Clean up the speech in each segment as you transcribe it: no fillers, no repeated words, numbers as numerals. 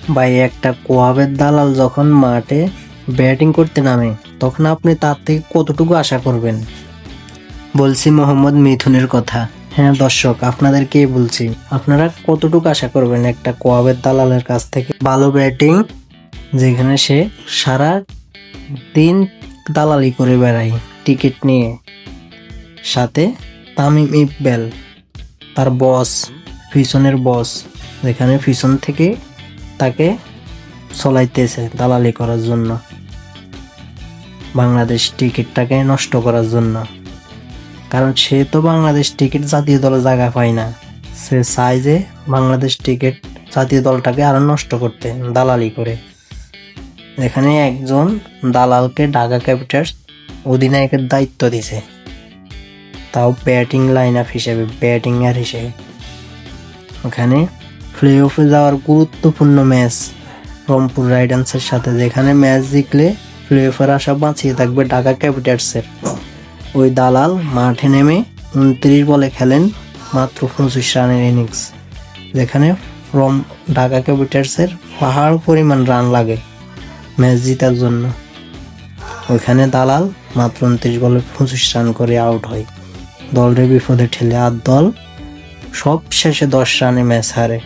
ভাই একটা কোয়াবের দালাল যখন মাঠে ব্যাটিং করতে নামে তখন আপনি তার থেকে কতটুকু আশা করবেন? বলছি মোহাম্মদ মিথুনের কথা। হ্যাঁ দর্শক, আপনাদেরকে বলছি, আপনারা কতটুকু আশা করবেন একটা কোয়াবের দালালের কাছ থেকে? ভালো ব্যাটিং, যেখানে সে সারা দিন দালালি করে বেড়ায় টিকিট নিয়ে, সাথে তামিম ইকবাল তার বস, পিছনের বস, যেখানে পিছন থেকে তাকে চলাইতেছে দালালি করার জন্য, বাংলাদেশ টিকিটটাকে নষ্ট করার জন্য। কারণ সে তো বাংলাদেশ টিকিট জাতীয় দলে জায়গা পায় না, সে চায় যে বাংলাদেশ টিকিট জাতীয় দলটাকে আরো নষ্ট করতে দালালি করে। এখানে একজন দালালকে ঢাকা ক্যাপিটালস অধিনায়কের দায়িত্ব দিছে, তাও ব্যাটিং লাইন আপ হিসেবে, ব্যাটিংয়ার হিসেবে। ওখানে প্লে অফে যাওয়ার গুরুত্বপূর্ণ ম্যাচ রংপুর রাইডার্সের সাথে, যেখানে ম্যাচ জিতলে প্লে অফের আশা বাঁচিয়ে থাকবে ঢাকা ক্যাপিটালসের। ওই দালাল মাঠে নেমে 29 বলে খেলেন মাত্র 25 রানের ইনিংস, যেখানে ঢাকা ক্যাপিটালসের পাহাড় পরিমাণ রান লাগে ম্যাচ জিতার জন্য। ওইখানে দালাল মাত্র 29 বলে 25 রান করে আউট হয়, দলরে বিপদে ঠেলে। আর দল সব শেষে 10 রানে ম্যাচ হারে।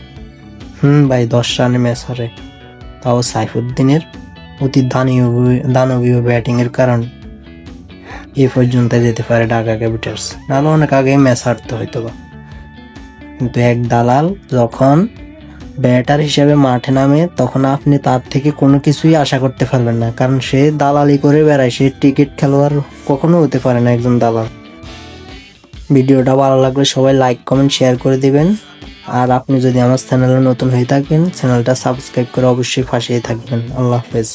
ভাই 10 রানে ম্যাচ হারে, তাও সাইফুদ্দিনের অতি দানবীয় ব্যাটিংয়ের কারণে এ পর্যন্ত যেতে পারে ঢাকা ক্যাপিটালস, নাহলে অনেক আগেই ম্যাচ হারতে হইতো বা। কিন্তু এক দালাল যখন ব্যাটার হিসেবে মাঠে নামে তখন আপনি তার থেকে কোনো কিছুই আশা করতে পারবেন না, কারণ সে দালালি করে বেড়ায়, সে টিকিট খেলোয়াড় কখনো হতে পারে না একজন দালাল। ভিডিওটা ভালো লাগলে সবাই লাইক কমেন্ট শেয়ার করে দিবেন। আর আপনি যদি আমার চ্যানেলে নতুন হয়ে থাকেন, চ্যানেলটা সাবস্ক্রাইব করে অবশ্যই পাশেই থাকবেন। আল্লাহ হাফেজ।